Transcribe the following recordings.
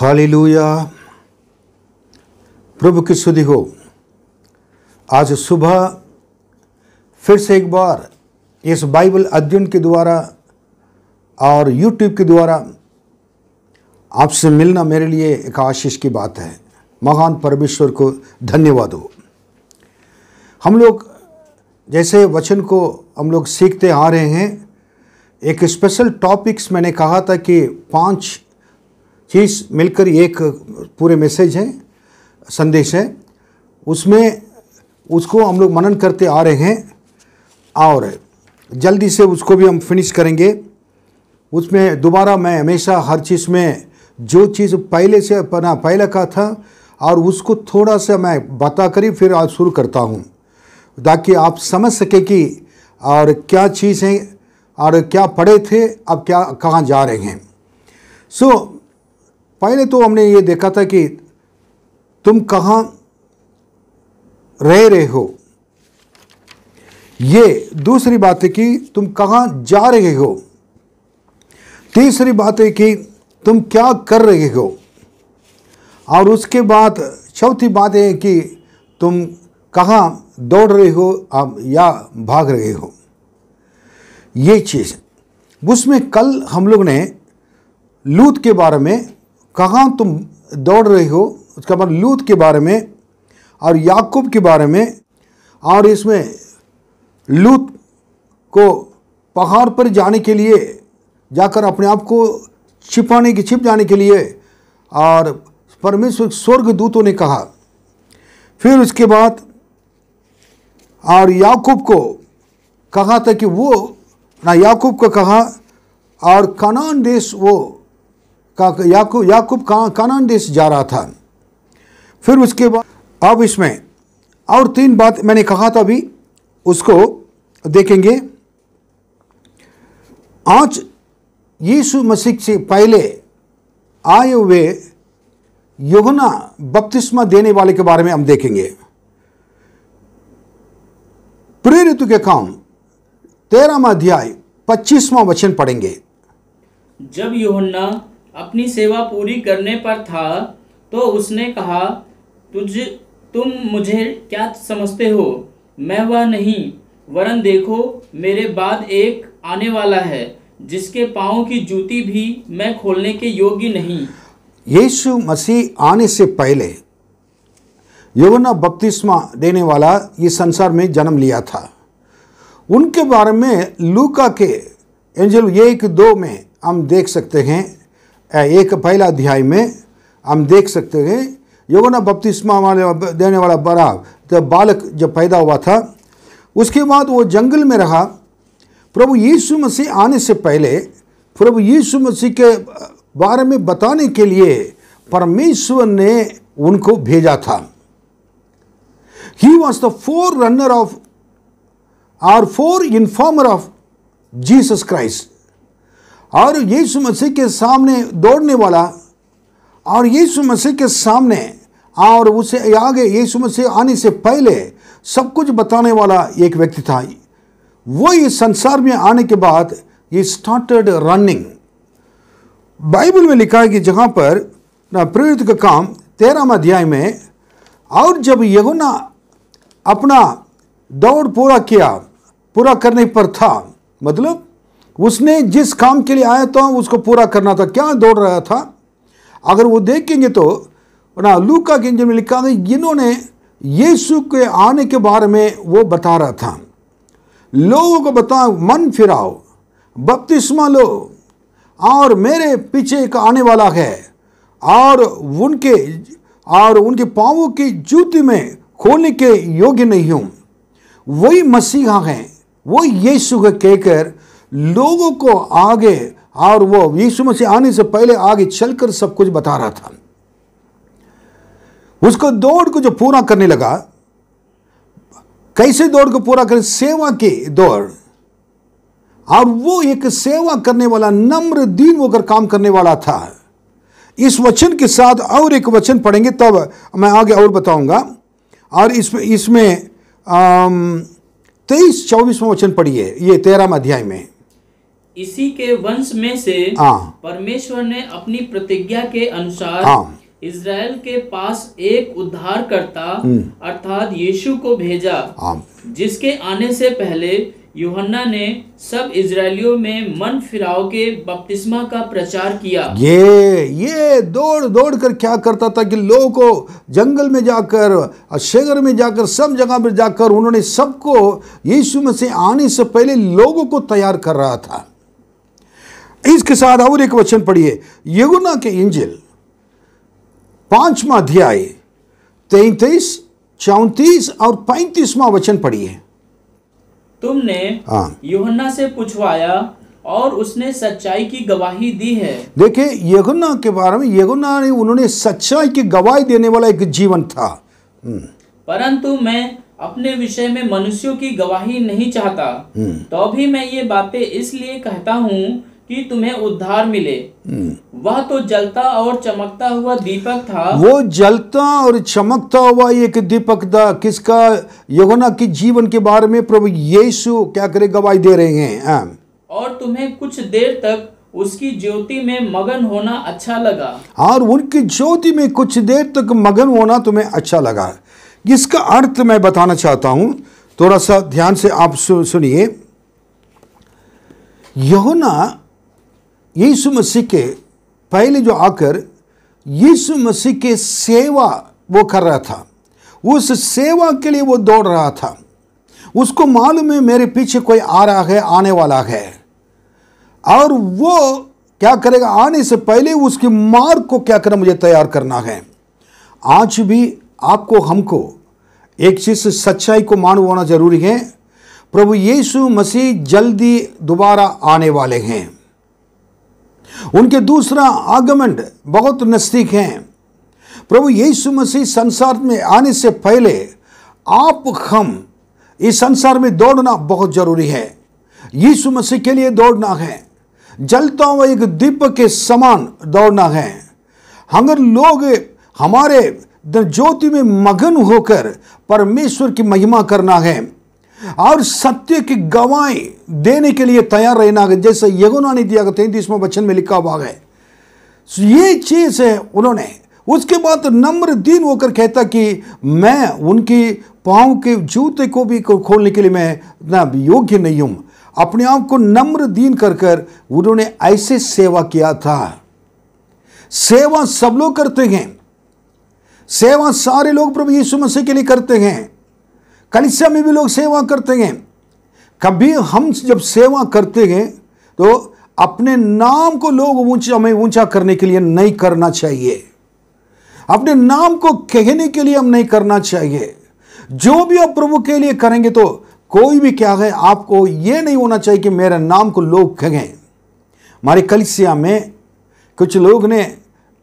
Hallelujah. प्रभु की स्तुति हो। आज सुबह फिर से एक बार इस बाइबल अध्ययन के द्वारा और यूट्यूब के द्वारा आपसे मिलना मेरे लिए एक आशीष की बात है। महान परमेश्वर को धन्यवाद हो। हम लोग जैसे वचन को हम लोग सीखते आ रहे हैं, एक स्पेशल टॉपिक्स मैंने कहा था कि 5 चीज़ मिलकर एक पूरे मैसेज है, संदेश है, उसमें उसको हम लोग मनन करते आ रहे हैं और जल्दी से उसको भी हम फिनिश करेंगे। उसमें दोबारा मैं हमेशा हर चीज़ में जो चीज़ पहले से पहले का था और उसको थोड़ा सा मैं बता कर ही फिर आज शुरू करता हूँ, ताकि आप समझ सके कि और क्या चीज़ है और क्या पढ़े थे, अब क्या कहाँ जा रहे हैं। पहले तो हमने ये देखा था कि तुम कहाँ रह रहे हो, ये दूसरी बात है कि तुम कहाँ जा रहे हो, तीसरी बात है कि तुम क्या कर रहे हो, और उसके बाद चौथी बात है कि तुम कहाँ दौड़ रहे हो या भाग रहे हो। ये चीज़ उसमें कल हम लोग ने लूत के बारे में, कहाँ तुम दौड़ रहे हो, उसके बाद लूत के बारे में और याकूब के बारे में, और इसमें लूत को पहाड़ पर जाने के लिए जाकर अपने आप को छिप जाने के लिए और परमेश्वर स्वर्गदूतों ने कहा। फिर उसके बाद और याकूब को कहा था कि वो याकूब को कहा और कनान देश याकूब कनान देश जा रहा था। फिर उसके बाद अब इसमें और 3 बात मैंने कहा था, अभी उसको देखेंगे। आज यीशु मसीह से पहले आए हुए यूहन्ना बपतिस्मा देने वाले के बारे में हम देखेंगे। प्रेरितों के काम 13वां अध्याय 25वां वचन पढ़ेंगे। जब यूहन्ना अपनी सेवा पूरी करने पर था तो उसने कहा, तुम मुझे क्या समझते हो? मैं वह नहीं, वरन देखो मेरे बाद एक आने वाला है जिसके पाँव की जूती भी मैं खोलने के योग्य नहीं। यीशु मसीह आने से पहले यूहन्ना बपतिस्मा देने वाला इस संसार में जन्म लिया था। उनके बारे में लूका के एंजल 1-2 में हम देख सकते हैं। एक पहला अध्याय में हम देख सकते हैं यूहन्ना बपतिस्मा वाले देने वाला बड़ा तो बालक जब पैदा हुआ था, उसके बाद वो जंगल में रहा। प्रभु यीशु मसीह आने से पहले प्रभु यीशु मसीह के बारे में बताने के लिए परमेश्वर ने उनको भेजा था। He was the forerunner of or foreinformer of Jesus Christ। और यीशु मसीह के सामने दौड़ने वाला और यीशु मसीह के सामने और उसे आगे यीशु मसीह आने से पहले सब कुछ बताने वाला एक व्यक्ति था। वो इस संसार में आने के बाद ये स्टार्टेड रनिंग। बाइबल में लिखा है कि जहाँ पर प्रेरित का काम 13वां अध्याय में, और जब यूहन्ना अपना दौड़ पूरा करने पर था, मतलब उसने जिस काम के लिए आया था उसको पूरा करना था। क्या दौड़ रहा था? अगर वो देखेंगे तो लूका के इंजन में लिखा है इन्होंने यीशु के आने के बारे में वो बता रहा था। लोगों को बताओ, मन फिराओ, बपतिस्मा लो, और मेरे पीछे एक आने वाला है और उनके पाँवों की जूती में खोलने के योग्य नहीं हूँ। वही मसीहा हैं, वो यीशु को कहकर लोगों को आगे, और वो यीशु मसीह आने से पहले आगे चलकर सब कुछ बता रहा था। उसको दौड़ को जो पूरा करने लगा, कैसे दौड़ को पूरा करें? सेवा की दौड़। और वो एक सेवा करने वाला, नम्र दीन होकर काम करने वाला था। इस वचन के साथ और एक वचन पढ़ेंगे, तब मैं आगे और बताऊंगा। और इसमें 23-24वां वचन पढ़िए, ये 13वां अध्याय में। इसी के वंश में से हाँ। परमेश्वर ने अपनी प्रतिज्ञा के अनुसार हाँ। इज़राइल के पास एक उद्धारकर्ता अर्थात यीशु को भेजा, हाँ। जिसके आने से पहले यूहन्ना ने सब इजरायलियों में मन फिराव के बपतिस्मा का प्रचार किया। ये दौड़ दौड़ कर क्या करता था कि लोगों को जंगल में जाकर, शहर में जाकर, सब जगह पर जाकर उन्होंने सबको यीशु मसीह आने से पहले लोगों को तैयार कर रहा था। इसके साथ और एक वचन पढ़िए, यूहन्ना के इंजिल 5वां अध्याय 33, 34 और 35वां वचन पढ़िए। तुमने यूहन्ना से पूछवाया और उसने सच्चाई की गवाही दी है। देखिए यूहन्ना के बारे में, यूहन्ना ने उन्होंने सच्चाई की गवाही देने वाला एक जीवन था। परंतु मैं अपने विषय में मनुष्यों की गवाही नहीं चाहता, तो भी मैं ये बातें इसलिए कहता हूँ कि तुम्हें उद्धार मिले। वह तो जलता और चमकता हुआ दीपक था। वो जलता और चमकता हुआ एक दीपक था। किसका? यूहन्ना के जीवन के बारे में प्रभु यीशु क्या करे, गवाही दे रहे हैं। और तुम्हें कुछ देर तक उसकी ज्योति में मगन होना अच्छा लगा। और उनकी ज्योति में कुछ देर तक मगन होना तुम्हें अच्छा लगा। इसका अर्थ मैं बताना चाहता हूं, थोड़ा सा ध्यान से आप सुनिए। यूहन्ना यीशु मसीह के पहले जो आकर यीशु मसीह के सेवा वो कर रहा था, उस सेवा के लिए वो दौड़ रहा था। उसको मालूम है मेरे पीछे कोई आ रहा है, आने वाला है, और वो क्या करेगा, आने से पहले उसके मार्ग को क्या करना, मुझे तैयार करना है। आज भी आपको हमको एक चीज सच्चाई को मालूम होना जरूरी है, प्रभु यीशु मसीह जल्दी दोबारा आने वाले हैं। उनके दूसरा आगमन बहुत नजदीक है। प्रभु यीशु मसीह संसार में आने से पहले आप हम इस संसार में दौड़ना बहुत जरूरी है। यीशु मसीह के लिए दौड़ना है, जलता हुआ एक दीपक के समान दौड़ना है। अगर लोग हमारे ज्योति में मगन होकर परमेश्वर की महिमा करना है और सत्य की गवाही देने के लिए तैयार रहना है, जैसे यूहन्ना ने दिया 33वें वचन में लिखा हुआ है, ये चीज है उन्होंने। उसके बाद नम्र दीन होकर कहता कि मैं उनकी पांव के जूते को भी खोलने के लिए मैं ना योग्य नहीं हूं। अपने आप को नम्र दीन कर कर उन्होंने ऐसे सेवा किया था। सेवा सब लोग करते हैं, सेवा सारे लोग प्रभु यीशु मसीह के लिए करते हैं। कलीसिया में भी लोग सेवा करते हैं। कभी हम जब सेवा करते हैं तो अपने नाम को लोग ऊंचा करने के लिए नहीं करना चाहिए, अपने नाम को कहने के लिए हम नहीं करना चाहिए। जो भी आप प्रभु के लिए करेंगे तो कोई भी क्या है, आपको ये नहीं होना चाहिए कि मेरे नाम को लोग कहें। हमारे कलीसिया में कुछ लोग ने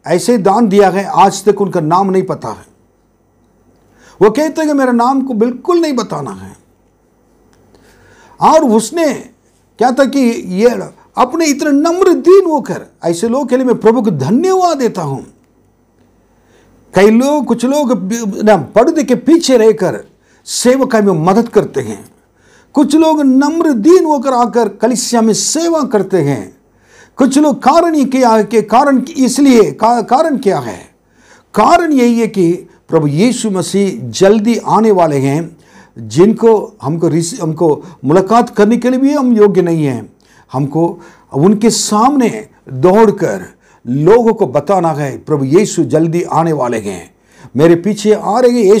ऐसे दान दिया है, आज तक उनका नाम नहीं पता है। वो कहते हैं कि मेरे नाम को बिल्कुल नहीं बताना है। और उसने क्या था कि ये अपने इतने नम्र दीन होकर ऐसे लोग के लिए मैं प्रभु को धन्यवाद देता हूं। कई लोग, कुछ लोग पर्दे के पीछे रहकर सेवकाई में मदद करते हैं। कुछ लोग नम्र दीन होकर आकर कलीसिया में सेवा करते हैं। कुछ लोग कारण क्या है? कारण यही है कि प्रभु यीशु मसीह जल्दी आने वाले हैं, जिनको हमको मुलाकात करने के लिए भी हम योग्य नहीं हैं। हमको उनके सामने दौड़कर लोगों को बताना है प्रभु यीशु जल्दी आने वाले हैं, मेरे पीछे आ रहे हैं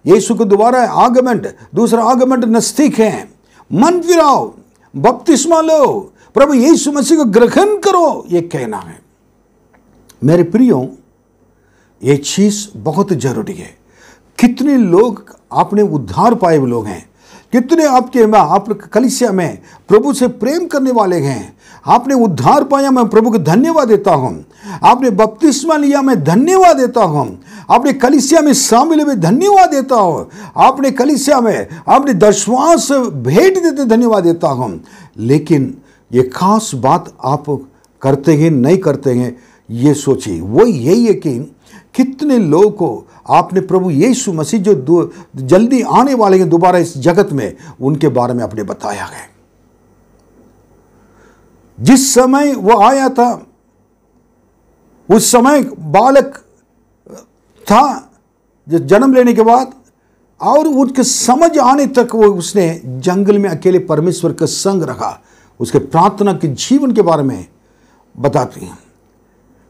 यीशु को दोबारा आगमन, दूसरा आगमन नजदीक है। मन फिराओ, बपतिस्मा लो, प्रभु यीशु मसीह को ग्रहण करो, ये कहना है। मेरे प्रियो, ये चीज बहुत जरूरी है। कितने लोग आपने उद्धार पाए हुए लोग हैं, कितने आप कलीसिया में प्रभु से प्रेम करने वाले हैं। आपने उद्धार पाया, मैं प्रभु को धन्यवाद देता हूं। आपने बपतिस्मा लिया, मैं धन्यवाद देता हूं। आपने कलीसिया में शामिल हुए, धन्यवाद देता हूं। आपने कलीसिया में आपने दशवांश भेंट देते, धन्यवाद देता हूं। लेकिन ये खास बात आप करते हैं नहीं करते हैं, ये सोचिए। वो यही है कि कितने लोगों को आपने प्रभु यीशु मसीह जो जल्दी आने वाले हैं दोबारा इस जगत में, उनके बारे में आपने बताया है। जिस समय वो आया था उस समय बालक था जो जन्म लेने के बाद, और उसके समझ आने तक वो उसने जंगल में अकेले परमेश्वर के संग रहा। उसके प्रार्थना के जीवन के बारे में बताते हैं।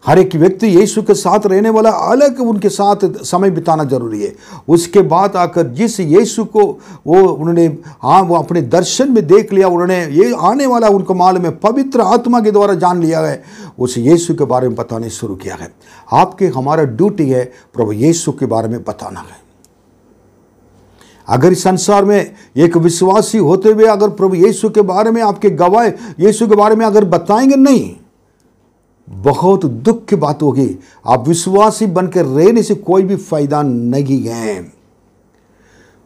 हर एक व्यक्ति यीशु के साथ रहने वाला, अलग उनके साथ समय बिताना जरूरी है। उसके बाद आकर जिस यीशु को उन्होंने वो अपने दर्शन में देख लिया, उन्होंने ये आने वाला उनको मालूम है, पवित्र आत्मा के द्वारा जान लिया है, उस यीशु के बारे में बताने शुरू किया है। आपके हमारा ड्यूटी है प्रभु यीशु के बारे में बताना है। अगर इस संसार में एक विश्वासी होते हुए अगर प्रभु यीशु के बारे में आपके गवाह यीशु के बारे में अगर बताएंगे नहीं, बहुत दुख की बात होगी। आप विश्वासी बनकर रहने से कोई भी फायदा नहीं है।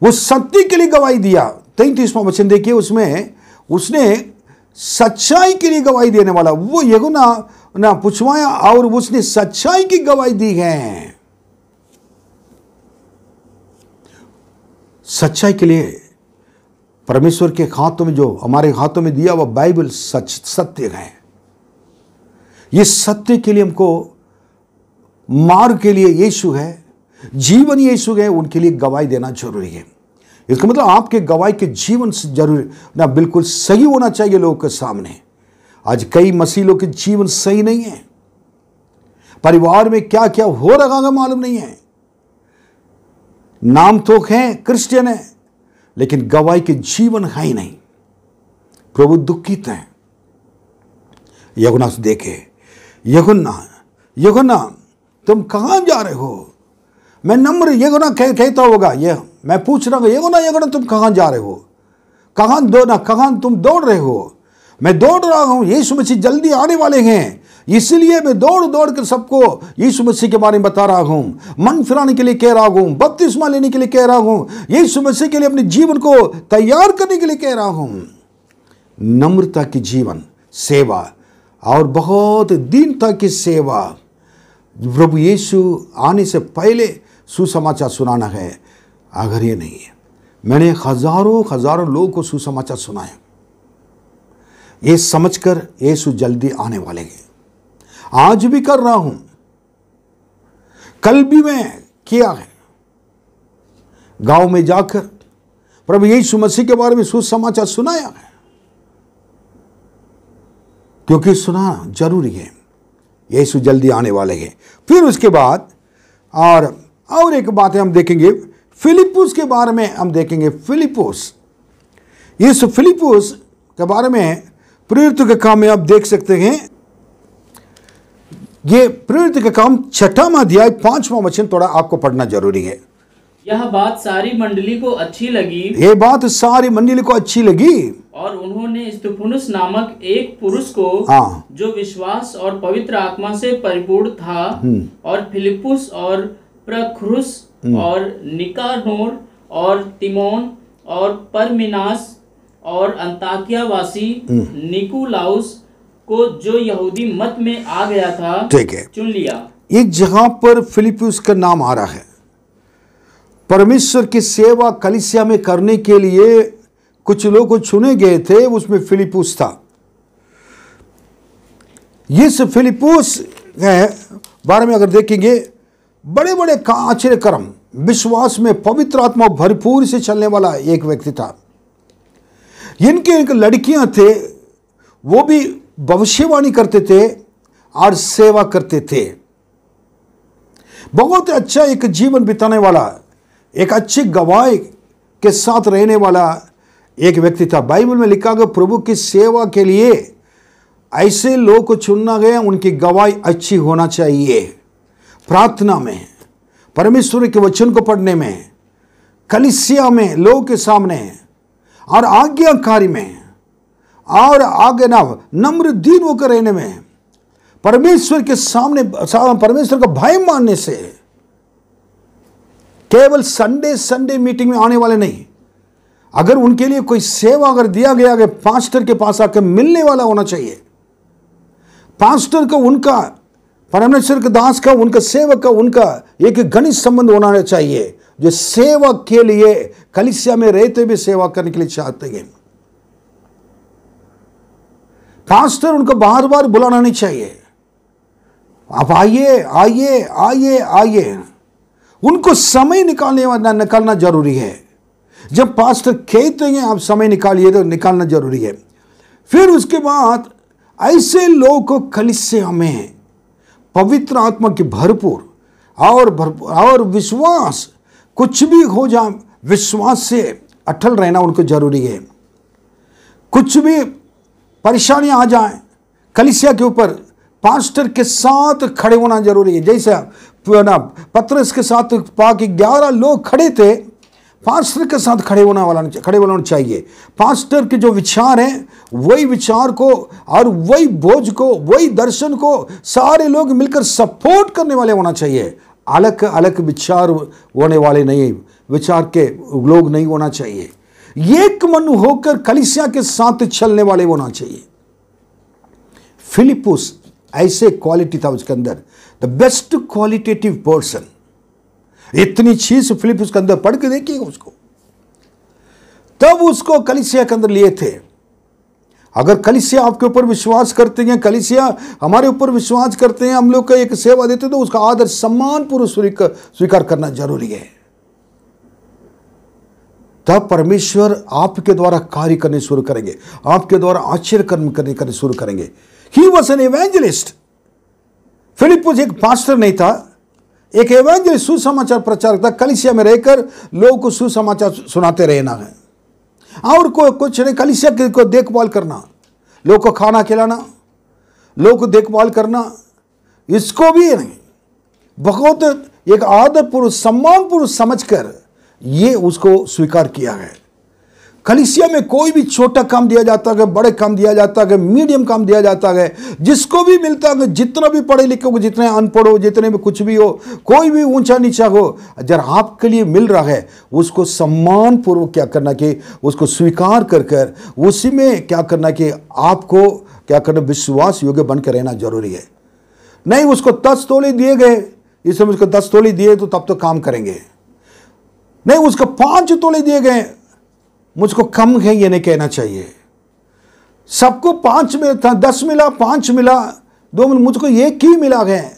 वो सत्य के लिए गवाही दिया। 33वां वचन देखिए, उसमें उसने सच्चाई के लिए गवाही देने वाला वो यूहन्ना ना पुछवाया, और उसने सच्चाई की गवाही दी है। सच्चाई के लिए परमेश्वर के हाथों में, जो हमारे हाथों में दिया, वह बाइबल सत्य है। ये सत्य के लिए हमको मार्ग के लिए यीशु है, जीवन यीशु है, उनके लिए गवाही देना जरूरी है। इसका मतलब आपके गवाही के जीवन से जरूरी ना बिल्कुल सही होना चाहिए लोगों के सामने। आज कई मसीह लोग के जीवन सही नहीं है, परिवार में क्या क्या हो रहा है मालूम नहीं है, नाम तो है क्रिश्चियन है लेकिन गवाही के जीवन है ही नहीं। प्रभु दुखित है। यूहन्ना से देखे, यूहन्ना तुम कहां जा रहे हो? मैं नम्र यूहन्ना कहता होगा, ये मैं पूछ रहा हूं, यूहन्ना तुम कहां जा रहे हो? कहां तुम दौड़ रहे हो? मैं दौड़ रहा हूं, यीशु मसीह जल्दी आने वाले हैं, इसलिए मैं दौड़ दौड़ कर सबको यीशु मसीह के बारे में बता रहा हूं, मन फिराने के लिए कह रहा हूं, बपतिस्मा लेने के लिए कह रहा हूं, यीशु मसीह के लिए अपने जीवन को तैयार करने के लिए कह रहा हूं। नम्रता की जीवन, सेवा और बहुत दीनता की सेवा। प्रभु यीशु आने से पहले सुसमाचार सुनाना है। अगर ये नहीं है, मैंने हजारों लोगों को सुसमाचार सुनाया, ये समझकर यीशु जल्दी आने वाले हैं। आज भी कर रहा हूं, कल भी मैं किया है। गांव में जाकर प्रभु यीशु मसीह के बारे में सुसमाचार सुनाया है, क्योंकि सुनाना जरूरी है। यीशु जल्दी आने वाले हैं। फिर उसके बाद और एक बात है, हम देखेंगे फिलिप्पुस के बारे में। हम देखेंगे फिलिप्पुस, इस फिलिप्पुस के बारे में प्रेरित के काम में आप देख सकते हैं। ये प्रेरित के काम 6वां अध्याय 5वां वचन थोड़ा आपको पढ़ना जरूरी है। यह बात सारी मंडली को अच्छी लगी। ये बात सारी मंडली को अच्छी लगी, और उन्होंने स्तिफनुस नामक एक पुरुष को, जो विश्वास और पवित्र आत्मा से परिपूर्ण था, और फिलिप्पुस और प्रखुरुस और निकानोर और तिमोन और परमिनास और अंताकिया वासी निकुलाउस को, जो यहूदी मत में आ गया था, ठीक है, चुन लिया। एक जगह पर फिलिप्पुस का नाम आ रहा है। परमेश्वर की सेवा कलीसिया में करने के लिए कुछ लोग को चुने गए थे, उसमें फिलिप्पुस था। इस फिलिप्पुस के बारे में अगर देखेंगे, बड़े बड़े आश्चर्य कर्म, विश्वास में पवित्र आत्मा भरपूर से चलने वाला एक व्यक्ति था। इनके एक लड़कियां थे, वो भी भविष्यवाणी करते थे और सेवा करते थे। बहुत अच्छा एक जीवन बिताने वाला, एक अच्छे गवाह के साथ रहने वाला एक व्यक्ति था। बाइबल में लिखा गया, प्रभु की सेवा के लिए ऐसे लोग को चुनना गया, उनकी गवाही अच्छी होना चाहिए। प्रार्थना में, परमेश्वर के वचन को पढ़ने में, कलीसिया में, लोगों के सामने, और आज्ञाकारी में, और आगे ना नम्र दीन होकर रहने में, परमेश्वर के सामने परमेश्वर का भय मानने से। केवल संडे मीटिंग में आने वाले नहीं, अगर उनके लिए कोई सेवा अगर दिया गया कि पास्टर के पास आकर मिलने वाला होना चाहिए। पास्टर का, उनका परमेश्वर के दास का, उनका सेवक का, उनका एक घनिष्ठ संबंध होना चाहिए, जो सेवा के लिए कलीसिया में रहते हुए सेवा करने के लिए चाहते हैं। पास्टर उनको बार बार बुलाना नहीं चाहिए, आप आइए आइए आइए आइए। उनको समय निकालना जरूरी है। जब पास्टर कहते हैं आप समय निकालिए तो निकालना जरूरी है। फिर उसके बाद ऐसे लोगों को कलीसिया में पवित्र आत्मा की भरपूर और विश्वास, कुछ भी हो जाए विश्वास से अटल रहना उनको जरूरी है। कुछ भी परेशानियां आ जाए कलीसिया के ऊपर, पास्टर के साथ खड़े होना जरूरी है। जैसे पतरस के साथ पाके 11 लोग खड़े थे, पास्टर के साथ खड़े होना चाहिए। पास्टर के जो विचार हैं वही विचार को और वही बोझ को, वही दर्शन को सारे लोग मिलकर सपोर्ट करने वाले होना चाहिए। अलग अलग विचार होने वाले नहीं, विचार के लोग नहीं होना चाहिए। एक मन होकर कलीसिया के साथ चलने वाले होना चाहिए। फिलिपुस ऐसे क्वालिटी था उसके अंदर, द बेस्ट क्वालिटेटिव पर्सन। इतनी चीज फिलिपुस के अंदर पढ़ के देखिए उसको, तब उसको कलीसिया के अंदर लिए थे। अगर कलीसिया आपके ऊपर विश्वास करते हैं, कलीसिया हमारे ऊपर विश्वास करते हैं, हम लोग का एक सेवा देते हैं, तो उसका आदर सम्मान पूर्व स्वीकार करना जरूरी है। तब परमेश्वर आपके द्वारा कार्य करने शुरू करेंगे, आपके द्वारा आश्चर्य कर्म करने शुरू करेंगे। He was an evangelist. Philip एक पास्टर नहीं था, एक एवेंजलिस्ट, सुसमाचार प्रचारक था। कलीसिया में रहकर लोगों को सुसमाचार सुनाते रहना है और कुछ नहीं, कलीसिया को देखभाल करना, लोगों को खाना खिलाना, लोगों को देखभाल करना, इसको भी नहीं, बहुत एक आदरपूर्वक सम्मानपूर्वक समझकर ये उसको स्वीकार किया है। कलीसिया में कोई भी छोटा काम दिया जाता है, बड़े काम दिया जाता है, मीडियम काम दिया जाता है, जिसको भी मिलता है, जितना भी पढ़े लिखे हो, जितने अनपढ़ हो, जितने भी कुछ भी हो, कोई भी ऊंचा नीचा हो, अगर आपके लिए मिल रहा है उसको सम्मान पूर्वक क्या करना कि उसको स्वीकार कर उसी में क्या करना कि आपको क्या करना, विश्वास योग्य बनकर रहना जरूरी है। नहीं उसको 10 तोले दिए गए, इस समय उसको 10 तोले दिए तो तब तो काम करेंगे, नहीं उसको 5 तोले दिए गए, मुझको कम है ये नहीं कहना चाहिए। सबको 5 मिला था, 10 मिला, 5 मिला, 2 मिला, मुझको एक ही मिला है,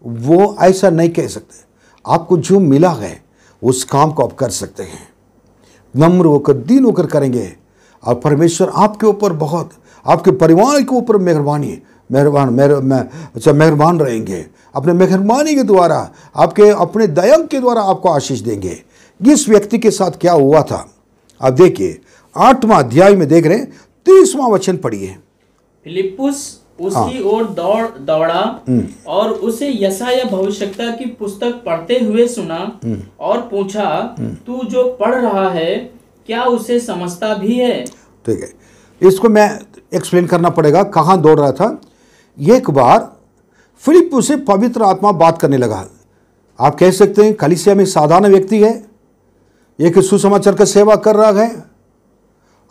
वो ऐसा नहीं कह सकते। आपको जो मिला है उस काम को आप कर सकते हैं, नम्र होकर दीन होकर करेंगे और परमेश्वर आपके ऊपर बहुत, आपके परिवार के ऊपर मेहरबान रहेंगे। अपने मेहरबानी के द्वारा, आपके अपने दया के द्वारा आपको आशीष देंगे। इस व्यक्ति के साथ क्या हुआ था आप देखिए, 8वां अध्याय में देख रहे हैं, 30वां वचन पढ़िए। फिलिप्पुस उसकी ओर दौड़ा और उसे यशायाह भविष्यवक्ता की पुस्तक पढ़ते हुए सुना और पूछा, तू जो पढ़ रहा है क्या उसे समझता भी है? ठीक है, इसको मैं एक्सप्लेन करना पड़ेगा कहाँ दौड़ रहा था। एक बार फिलिप्पुस से पवित्र आत्मा बात करने लगा। आप कह सकते हैं कलीसिया में साधारण व्यक्ति है, एक सुसमाचार का सेवा कर रहा है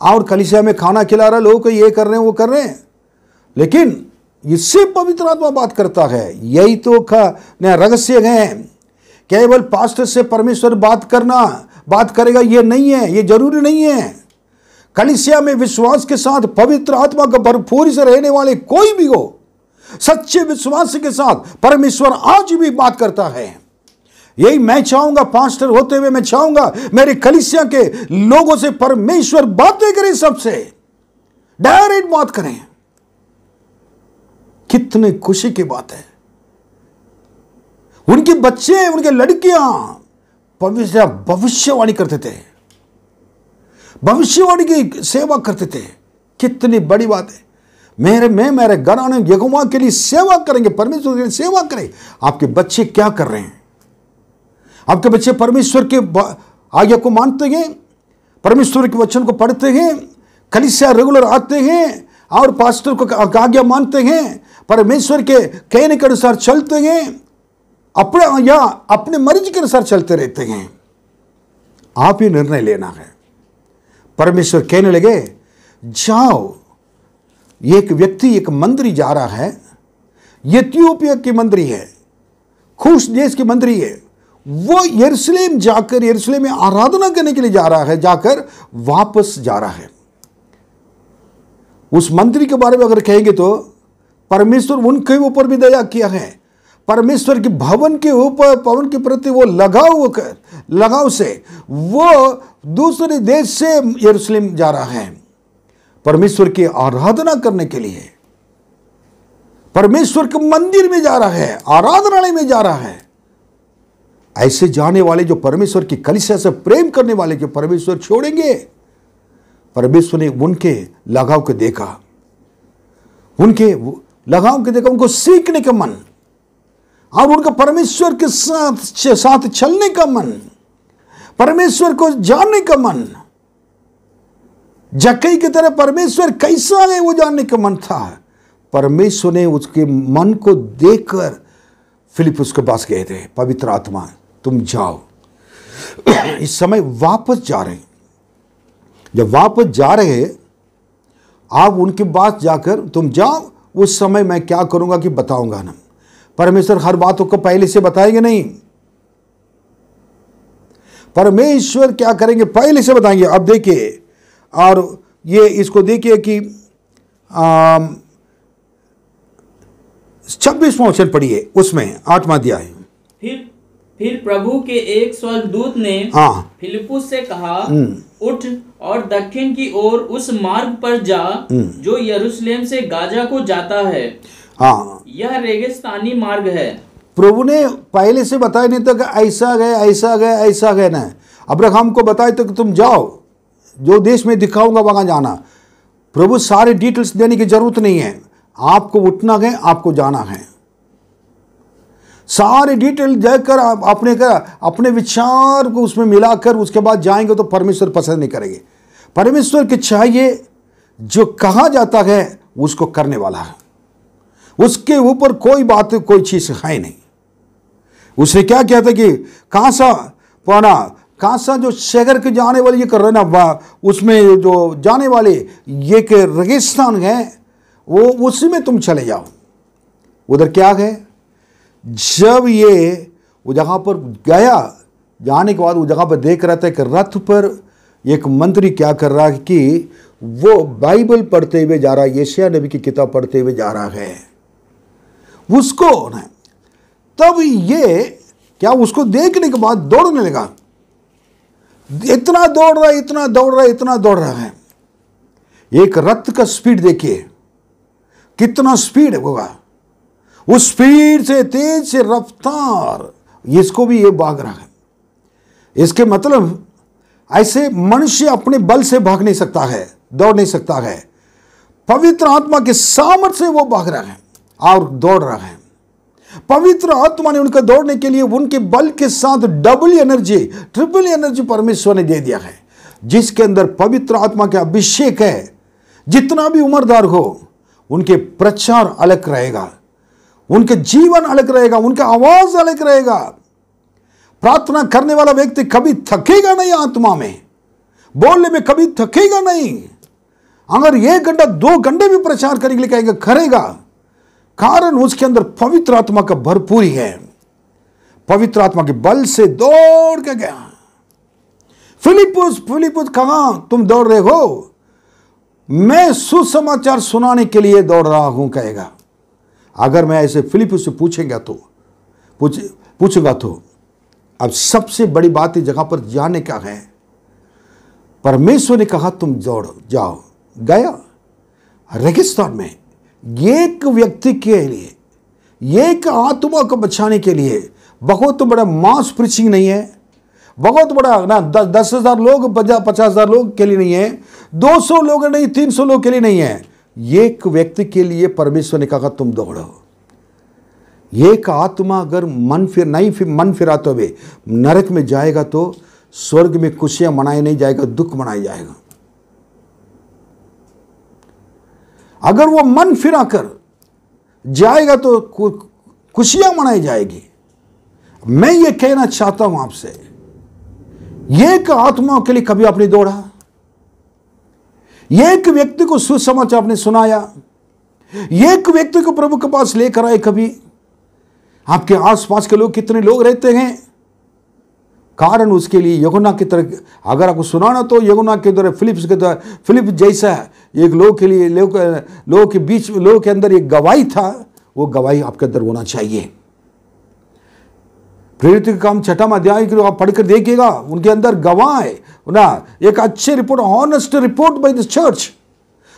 और कलीसिया में खाना खिला रहा, लोगों को ये कर रहे हैं वो कर रहे हैं, लेकिन इससे पवित्र आत्मा बात करता है। यही तो रहस्य है। केवल पास्टर से परमेश्वर बात करेगा ये नहीं है, ये जरूरी नहीं है। कलीसिया में विश्वास के साथ पवित्र आत्मा का भरपूरी से रहने वाले कोई भी हो, सच्चे विश्वास के साथ परमेश्वर आज भी बात करता है। यही मैं चाहूंगा, पास्टर होते हुए मैं चाहूंगा मेरे कलीसिया के लोगों से परमेश्वर बातें करें, सबसे डायरेक्ट बात करें। कितनी खुशी की बात है। उनके बच्चे, उनके लड़कियां भविष्यवाणी करते थे, भविष्यवाणी की सेवा करते थे। कितनी बड़ी बात है। मेरे घराने यहोवा के लिए सेवा करेंगे, परमेश्वर के लिए सेवा करें। आपके बच्चे क्या कर रहे हैं? आपके बच्चे परमेश्वर के आज्ञा को मानते हैं, परमेश्वर के वचन को पढ़ते हैं, कलीसिया रेगुलर आते हैं और पास्टर को आज्ञा मानते हैं, परमेश्वर के कहने के अनुसार चलते हैं, अपने मर्जी के अनुसार चलते रहते हैं। आप ही निर्णय लेना है। परमेश्वर कहने लगे, जाओ, एक व्यक्ति एक मंदिर जा रहा है, इथियोपिया की मंदिर है, खूश देश की मंदिर है, वो यरूशलेम जाकर यरूशलेम में आराधना करने के लिए जा रहा है, जाकर वापस जा रहा है। उस मंत्री के बारे में अगर कहेंगे तो परमेश्वर उनके ऊपर भी दया किया है। परमेश्वर के भवन के ऊपर, पवन के प्रति वो लगाव से वो दूसरे देश से यरूशलेम जा रहा है परमेश्वर की आराधना करने के लिए। परमेश्वर के मंदिर में जा रहा है, आराधनालय में जा रहा है। ऐसे जाने वाले जो परमेश्वर की कलीसिया से प्रेम करने वाले जो परमेश्वर छोड़ेंगे। परमेश्वर ने उनके लगाव को देखा, उनके लगाव को देखा, उनको सीखने का मन और उनका परमेश्वर के साथ चलने का मन, परमेश्वर को जानने का मन। जक्कई की तरह परमेश्वर कैसा है वो जानने का मन था। परमेश्वर ने उसके मन को देखकर फिलिप्पुस के पास गए थे, पवित्र आत्मा तुम जाओ। इस समय वापस जा रहे हैं। जब वापस जा रहे हैं आप उनके पास जाकर तुम जाओ, उस समय मैं क्या करूंगा कि बताऊंगा ना। परमेश्वर हर बातों को पहले से बताएंगे नहीं। परमेश्वर क्या करेंगे पहले से बताएंगे। अब देखिए, और ये इसको देखिए कि 26वां वचन पढ़िए, उसमें 8वां अध्याय। फिर प्रभु के एक स्वर्गदूत ने फिलिप्पुस से कहा, उठ और दक्षिण की ओर उस मार्ग पर जा जो यरूशलेम से गाजा को जाता है। यह रेगिस्तानी मार्ग है। प्रभु ने पहले से बताया नहीं था कि ऐसा गए ऐसा गए ऐसा गए ना। अब्राहम को बताए तो कि तुम जाओ, जो देश में दिखाऊंगा वहां जाना। प्रभु सारे डिटेल्स देने की जरूरत नहीं है। आपको उठना है, आपको जाना है। सारे डिटेल देकर अपने विचार को उसमें मिलाकर उसके बाद जाएंगे तो परमेश्वर पसंद नहीं करेंगे। परमेश्वर के चाहिए जो कहा जाता है उसको करने वाला है। उसके ऊपर कोई बात कोई चीज है नहीं। उसने क्या किया था कि कांसा जो शहर के जाने वाले ये कर रहे ना, उसमें जो जाने वाले ये के रेगिस्तान है वो उसी में तुम चले जाओ। उधर क्या है, जब ये वो जगह पर गया, जाने के बाद वो जगह पर देख रहा था कि रथ पर एक मंत्री क्या कर रहा है कि वो बाइबल पढ़ते हुए जा रहा है, यशायाह नबी की किताब पढ़ते हुए जा रहा है। उसको तब ये क्या उसको देखने के बाद दौड़ने लगा। इतना दौड़ रहा है, इतना दौड़ रहा है, इतना दौड़ रहा है। एक रथ का स्पीड देखिए कितना स्पीड होगा। उस स्पीड से तेज से रफ्तार, इसको भी ये भाग रहा है। इसके मतलब ऐसे मनुष्य अपने बल से भाग नहीं सकता है, दौड़ नहीं सकता है। पवित्र आत्मा के सामर्थ्य से वो भाग रहा है और दौड़ रहा है। पवित्र आत्मा ने उनका दौड़ने के लिए उनके बल के साथ डबल एनर्जी, ट्रिपल एनर्जी परमेश्वर ने दे दिया है। जिसके अंदर पवित्र आत्मा का अभिषेक है, जितना भी उम्रदार हो उनके प्रचार अलग रहेगा, उनके जीवन अलग रहेगा, उनका आवाज अलग रहेगा। प्रार्थना करने वाला व्यक्ति कभी थकेगा नहीं, आत्मा में बोलने में कभी थकेगा नहीं। अगर 1 घंटा 2 घंटे भी प्रचार करेंगे करेगा, कारण उसके अंदर पवित्र आत्मा का भरपूरी है। पवित्र आत्मा के बल से दौड़ के गया। फिलिप्पुस कहां तुम दौड़ रहे हो? मैं सुसमाचार सुनाने के लिए दौड़ रहा हूं कहेगा। अगर मैं ऐसे फिलिप्पुस से पूछूंगा तो अब सबसे बड़ी बात इस जगह पर जाने का है। परमेश्वर ने कहा तुम दौड़ जाओ। गया रेगिस्तान में, एक व्यक्ति के लिए, एक आत्मा को बचाने के लिए बहुत बड़ा मास प्रीचिंग नहीं है, बहुत बड़ा ना 10,000 लोग 50,000 लोग के लिए नहीं है, 200 लोग नहीं, 300 लोग के लिए नहीं है। एक व्यक्ति के लिए परमेश्वर ने कहा तुम दौड़ो। एक आत्मा अगर मन फिराते हुए नरक में जाएगा तो स्वर्ग में खुशियां मनाई नहीं जाएगा, दुख मनाया जाएगा। अगर वो मन फिराकर जाएगा तो खुशियां मनाई जाएगी। मैं ये कहना चाहता हूं आपसे, एक आत्मा के लिए कभी आपने दौड़ा? एक व्यक्ति को सुसमाचार आपने सुनाया? एक व्यक्ति को प्रभु के पास लेकर आए? कभी आपके आसपास के लोग, कितने लोग रहते हैं, कारण उसके लिए यूहन्ना की तरह, अगर आपको सुनाना तो यूहन्ना के द्वारा, फिलिप जैसा एक लोग के लिए, लोगों के बीच, लोगों के अंदर एक गवाही था, वो गवाही आपके अंदर होना चाहिए। प्रेरित के काम 6वां अध्याय को आप पढ़कर देखिएगा, उनके अंदर गवाह है ना, एक अच्छे report, honest report by the church.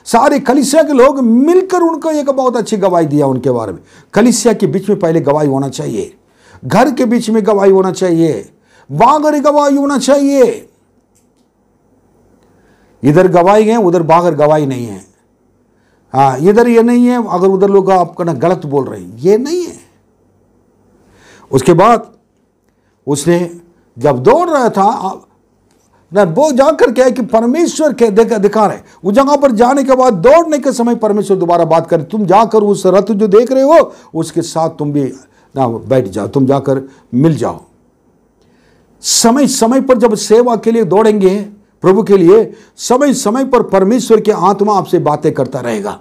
सारे कलीसिया के लोग मिलकर उनको एक बहुत अच्छी गवाही दिया उनके बारे में। कलीसिया के बीच में पहले गवाही होना चाहिए, घर के बीच में गवाही होना चाहिए, बाहर गवाही होना चाहिए। इधर गवाही है, उधर बाहर गवाही नहीं है। हाँ, इधर ये नहीं है, अगर उधर लोग आपका ना गलत बोल रहे हैं, ये नहीं है। उसके बाद उसने जब दौड़ रहा था ना, वो जाकर क्या है कि परमेश्वर के दिखा रहे, उस जगह पर जाने के बाद दौड़ने के समय परमेश्वर दोबारा बात करे, तुम जाकर उस रथ जो देख रहे हो उसके साथ तुम भी ना बैठ जाओ, तुम जाकर मिल जाओ। समय समय पर जब सेवा के लिए दौड़ेंगे प्रभु के लिए, समय समय पर परमेश्वर की आत्मा आपसे बातें करता रहेगा,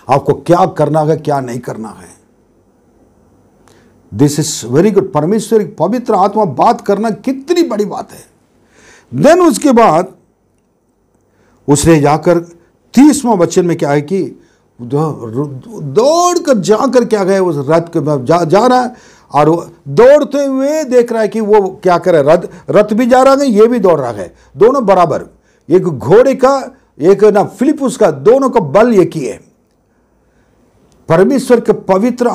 आपको क्या करना है क्या नहीं करना है। This is very good. परमेश्वर की पवित्र आत्मा बात करना कितनी बड़ी बात है। देन उसके बाद उसने जाकर 30वां वचन में क्या है कि दौड़ कर जाकर क्या गए उस रथ के जा रहा है, और दौड़ते हुए देख रहा है कि वो क्या करे, रथ भी जा रहा है, ये भी दौड़ रहा है, दोनों बराबर। एक घोड़े का, एक ना फिलिपुस का, दोनों का बल एक ही है। परमेश्वर के पवित्र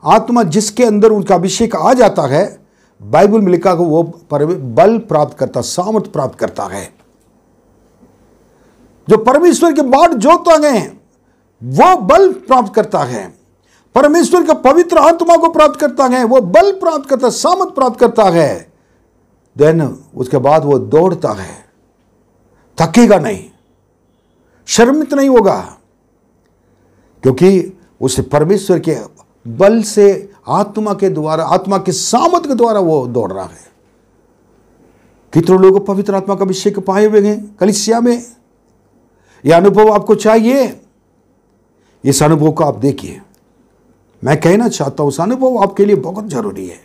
आत्मा जिसके अंदर उनका अभिषेक आ जाता है, बाइबल में लिखा वो बल प्राप्त करता, सामर्थ प्राप्त करता है। जो परमेश्वर के बाट जोतता है वो बल प्राप्त करता है, परमेश्वर के पवित्र आत्मा को प्राप्त करता है, वो बल प्राप्त करता है, सामर्थ प्राप्त करता है। देन उसके बाद वो दौड़ता है, थकेगा नहीं, शर्मित नहीं होगा, क्योंकि उसे परमेश्वर के बल से, आत्मा के द्वारा, आत्मा के सामर्थ के द्वारा वो दौड़ रहा है। कितने लोग पवित्र आत्मा का अभिषेक पाए हुए हैं कलीसिया में। यह अनुभव आपको चाहिए, इस अनुभव को आप देखिए। मैं कहना चाहता हूं, उस अनुभव आपके लिए बहुत जरूरी है।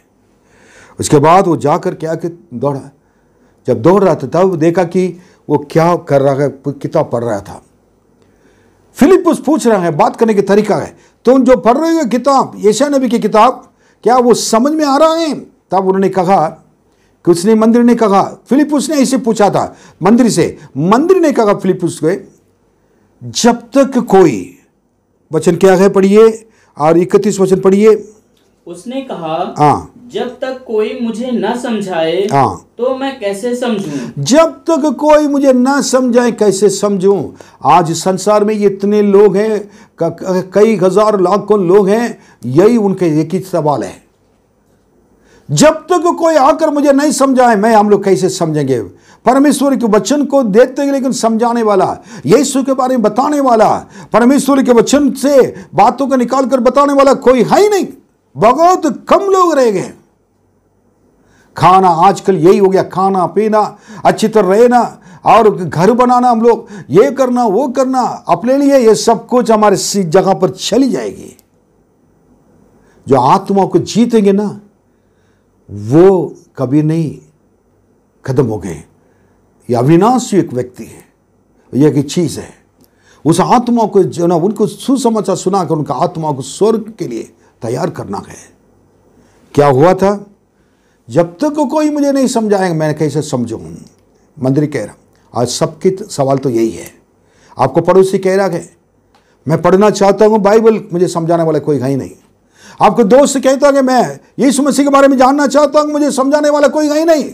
उसके बाद वो जाकर क्या कि दौड़ा, जब दौड़ रहा था तब देखा कि वो क्या कर रहा है, किताब पढ़ रहा था। फिलिपुस पूछ रहा है, बात करने का तरीका है, तुम जो पढ़ रहे हो किताब, यशायाह नबी की किताब, क्या वो समझ में आ रहा है? तब उन्होंने कहा, कुछ ने, मंदिर ने कहा, फिलिपुस ने ऐसे पूछा था मंदिर से, मंदिर ने कहा फिलिपुस को, जब तक कोई, वचन क्या है पढ़िए, और 31 वचन पढ़िए। उसने कहा, जब तक कोई मुझे न समझाए तो मैं कैसे समझूं? जब तक कोई मुझे न समझाए कैसे समझूं? आज संसार में इतने लोग हैं, कई हजार लाखों लोग हैं, यही उनके एक ही सवाल है, जब तक कोई आकर मुझे नहीं समझाए मैं, हम लोग कैसे समझेंगे? परमेश्वर के वचन को देखते हैं लेकिन समझाने वाला, यीशु के बारे में बताने वाला, परमेश्वर के वचन से बातों को निकाल कर बताने वाला कोई है ही नहीं, बहुत कम लोग रह गए। खाना आजकल यही हो गया, खाना पीना, अच्छी तरह रहना और घर बनाना, हम लोग ये करना वो करना अपने लिए, ये सब कुछ हमारे जगह पर चली जाएगी। जो आत्मा को जीतेंगे ना, वो कभी नहीं खत्म हो गए। ये अविनाशी एक व्यक्ति है, यह एक चीज है। उस आत्मा को जो ना, उनको सुसमाचार सुनाकर उनका आत्मा को स्वर्ग के लिए तैयार करना है। क्या हुआ था? जब तक कोई मुझे नहीं समझाएगा मैं कैसे समझूं? मंदिर कह रहा, आज सबके सवाल तो यही है। आपको पड़ोसी कह रहा है मैं पढ़ना चाहता हूं बाइबल, मुझे समझाने वाला कोई है ही नहीं। आपको दोस्त कहता है मैं यीशु मसीह के बारे में जानना चाहता हूं, मुझे समझाने वाला कोई है ही नहीं।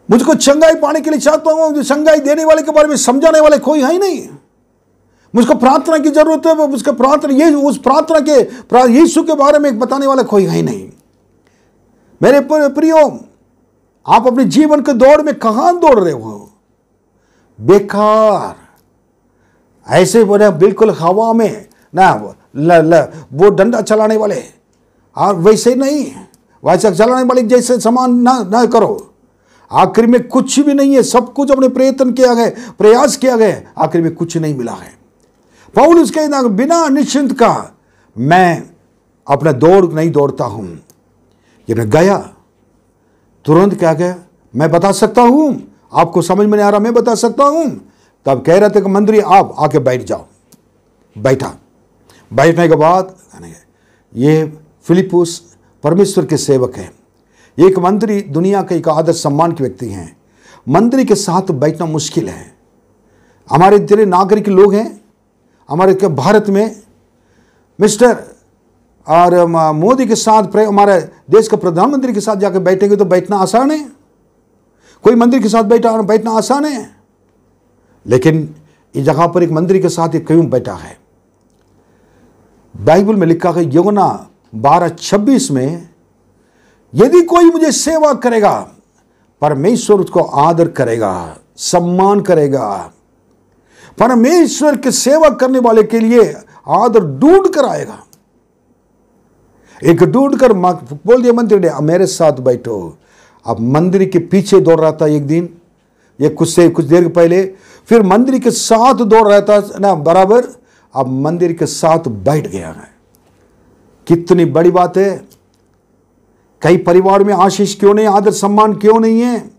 मुझको चंगाई पाने के लिए चाहता हूं, मुझे चंगाई देने वाले के बारे में समझाने वाले कोई है ही नहीं। मुझको प्रार्थना की जरूरत है, उसके प्रार्थना, ये उस प्रार्थना के यीशु के बारे में बताने वाला कोई है ही नहीं। मेरे प्रियो, आप अपने जीवन के दौड़ में कहां दौड़ रहे हो? बेकार, ऐसे बोले बिल्कुल हवा में ना, वो डंडा चलाने वाले, और वैसे नहीं, वैसे चलाने वाले जैसे समान ना करो। आखिर में कुछ भी नहीं है, सब कुछ अपने प्रयत्न किया गया, प्रयास किया गया, आखिर में कुछ नहीं मिला है। पौलुस कहता है बिना निश्चिंत का मैं अपना दौड़ नहीं दौड़ता हूं, ये गया, तुरंत क्या गया, मैं बता सकता हूं, आपको समझ में नहीं आ रहा, मैं बता सकता हूं। तब कह रहे थे कि मंत्री आप आके बैठ जाओ। बैठा, बैठने के बाद ये फिलिपुस परमेश्वर के सेवक हैं। एक मंत्री दुनिया के एक आदर सम्मान के व्यक्ति हैं। मंत्री के साथ बैठना मुश्किल है। हमारे जितने नागरिक लोग हैं हमारे के भारत में, मिस्टर और मोदी के साथ, हमारे देश के प्रधानमंत्री के साथ जाकर बैठेंगे तो बैठना आसान है। कोई मंत्री के साथ बैठना आसान है। लेकिन इस जगह पर एक मंत्री के साथ एक क्यों बैठा है? बाइबल में लिखा है यूहन्ना 12:26 में, यदि कोई मुझे सेवा करेगा, परमेश्वर उसको आदर करेगा, सम्मान करेगा। परमेश्वर की सेवा करने वाले के लिए आदर ढूंढ कर आएगा। एक ढूंढ कर बोल दिया मंत्री ने मेरे साथ बैठो। अब मंदिर के पीछे दौड़ रहा था एक दिन, ये कुछ देर पहले, फिर मंदिर के साथ दौड़ रहा था ना बराबर, अब मंदिर के साथ बैठ गया है। कितनी बड़ी बात है। कई परिवार में आशीष क्यों नहीं, आदर सम्मान क्यों नहीं है?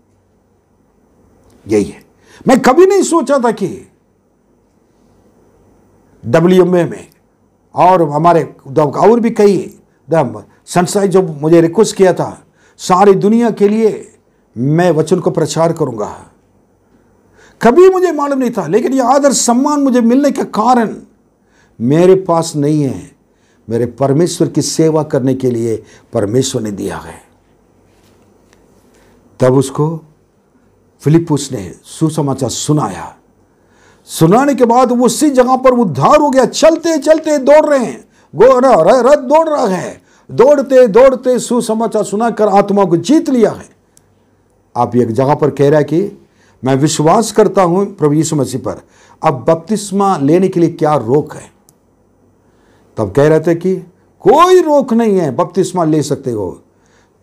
यही है। मैं कभी नहीं सोचा था कि WMA में और हमारे और भी कई संस्थाएं जो मुझे रिक्वेस्ट किया था, सारी दुनिया के लिए मैं वचन को प्रचार करूंगा। कभी मुझे मालूम नहीं था, लेकिन यह आदर सम्मान मुझे मिलने के कारण मेरे पास नहीं है, मेरे परमेश्वर की सेवा करने के लिए परमेश्वर ने दिया है। तब उसको फिलिपुस ने सुसमाचार सुनाया। सुनाने के बाद वो उसी जगह पर उद्धार हो गया। चलते चलते दौड़ रहे हैं, रथ दौड़ रहा है, दौड़ते दौड़ते सुसमाचार सुनाकर आत्मा को जीत लिया है। आप एक जगह पर कह रहा है कि मैं विश्वास करता हूं प्रभु यीशु मसीह पर, अब बपतिस्मा लेने के लिए क्या रोक है? तब कह रहे थे कि कोई रोक नहीं है, बपतिस्मा ले सकते हो।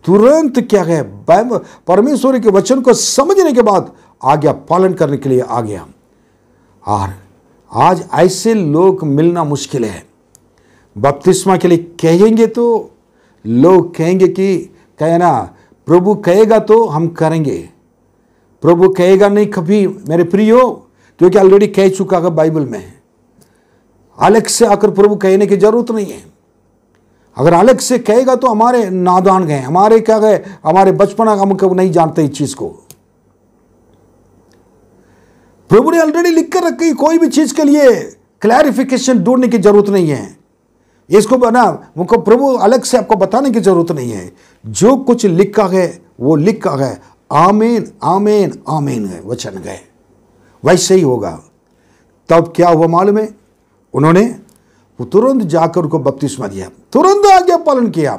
तुरंत क्या है, परमेश्वर के वचन को समझने के बाद आज्ञा पालन करने के लिए आ गया। और आज ऐसे लोग मिलना मुश्किल है। बपतिस्मा के लिए कहेंगे तो लोग कहेंगे कि कहना प्रभु कहेगा तो हम करेंगे, प्रभु कहेगा नहीं कभी मेरे प्रियो, क्योंकि ऑलरेडी कह चुका है बाइबल में। अलग से आकर प्रभु कहने की जरूरत नहीं है। अगर अलग से कहेगा तो हमारे नादान गए, हमारे क्या गए, हमारे बचपन हम कब नहीं जानते इस चीज को। प्रभु ने ऑलरेडी लिख कर रखी, कोई भी चीज के लिए क्लैरिफिकेशन ढूंढने की जरूरत नहीं है। इसको बना उनको प्रभु अलग से आपको बताने की जरूरत नहीं है। जो कुछ लिखा है वो लिखा है, आमीन आमीन आमीन है, वचन गए, वैसे ही होगा। तब क्या हुआ मालूम है? उन्होंने तुरंत जाकर उनको बपतिस्मा दिया, तुरंत आज्ञा पालन किया,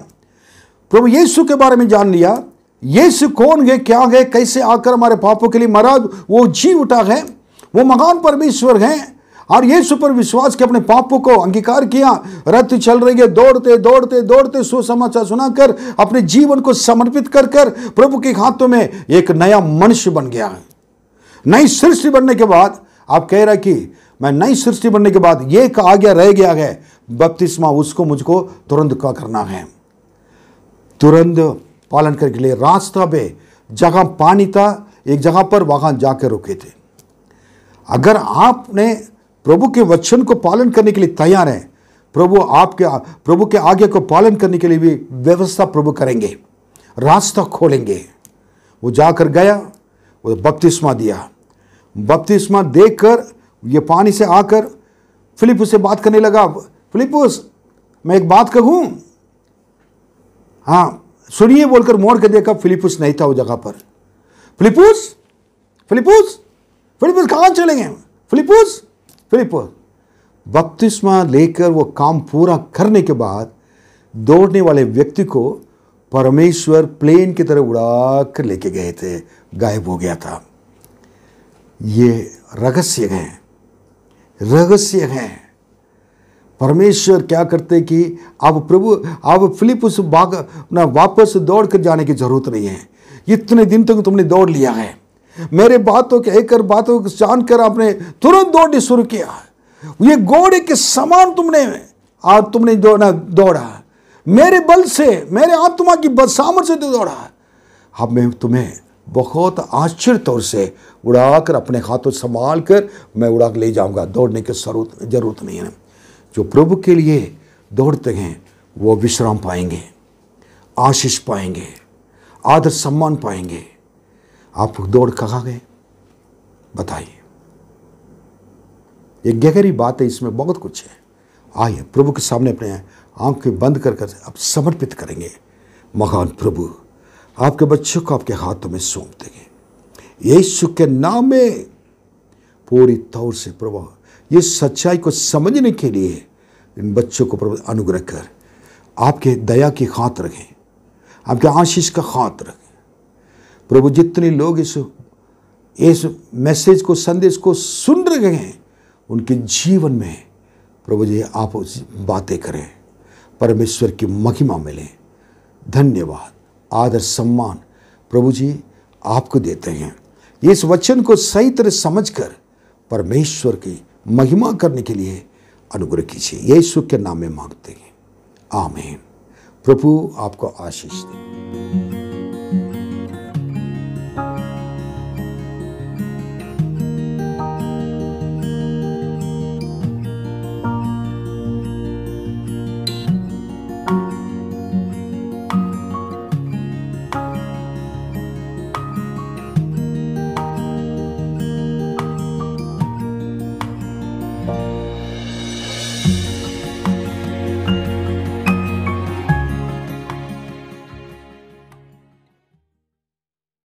प्रभु यीशु के बारे में जान लिया। यीशु कौन है, क्या है, कैसे आकर हमारे पापों के लिए मरा, वो जी उठा है, वो महान परमेश्वर हैं। और यीशु पर विश्वास के अपने पापों को अंगीकार किया। रथ चल रही है, दौड़ते दौड़ते दौड़ते सुसमाचार सुनाकर अपने जीवन को समर्पित कर कर प्रभु के हाथों में एक नया मनुष्य बन गया है। नई सृष्टि बनने के बाद आप कह रहे कि मैं नई सृष्टि बनने के बाद ये आज्ञा रह गया है, बपतिस्मा उसको मुझको तुरंत का करना है। तुरंत पालन करने के लिए रास्ता पे जगह पानी था, एक जगह पर वहां जाकर रुके थे। अगर आपने प्रभु के वचन को पालन करने के लिए तैयार है, प्रभु के आज्ञा को पालन करने के लिए भी व्यवस्था प्रभु करेंगे, रास्ता खोलेंगे। वो जाकर गया, वो बपतिस्मा दिया। बपतिस्मा देकर ये पानी से आकर फिलिपुस से बात करने लगा। फिलिपुस मैं एक बात कहूं? हाँ सुनिए बोलकर मोड़ के देखा, फिलिपुस नहीं था वो जगह पर। फिलिपुस फिलिपुस फिलिपुस कहां चले गए? फिलिपुस फिलिपुस बपतिस्मा लेकर वो काम पूरा करने के बाद दौड़ने वाले व्यक्ति को परमेश्वर प्लेन की तरह उड़ा कर लेके गए थे, गायब हो गया था। ये रहस्य है, रहस्य है। परमेश्वर क्या करते कि अब फिलिपुस वापस दौड़ कर जाने की जरूरत नहीं है। इतने दिन तक तुमने दौड़ लिया है, मेरे बातों के एक बातों को जानकर आपने तुरंत दौड़ने शुरू किया। ये घोड़े के समान तुमने दौड़ा। मेरे बल से, मेरे आत्मा की सामर्थ्य से तू दौड़ा। अब मैं तुम्हें बहुत आश्चर्य तौर से उड़ाकर अपने हाथों संभाल कर मैं उड़ा ले जाऊंगा। दौड़ने की जरूरत नहीं है। जो प्रभु के लिए दौड़ते हैं वो विश्राम पाएंगे, आशीष पाएंगे, आदर सम्मान पाएंगे। आप दौड़ कहाँ गए बताइए। ये गहरी बात है, इसमें बहुत कुछ है। आइए प्रभु के सामने अपने आंखें बंद कर अब समर्पित करेंगे। महान प्रभु, आपके बच्चों को आपके हाथों में सौंप देंगे यीशु के नाम में। पूरी तौर से प्रभु ये सच्चाई को समझने के लिए इन बच्चों को प्रभु अनुग्रह कर आपके दया की हाथ रखें, आपके आशीष का हाथ रखें। प्रभु जितने लोग इस मैसेज को, संदेश को सुन रहे हैं, उनके जीवन में प्रभु जी आप बातें करें, परमेश्वर की महिमा मिले। धन्यवाद, आदर सम्मान प्रभु जी आपको देते हैं। इस वचन को सही तरह समझकर परमेश्वर की महिमा करने के लिए अनुग्रह कीजिए। यीशु के नाम में मांगते हैं, आमीन। प्रभु आपको आशीष दे।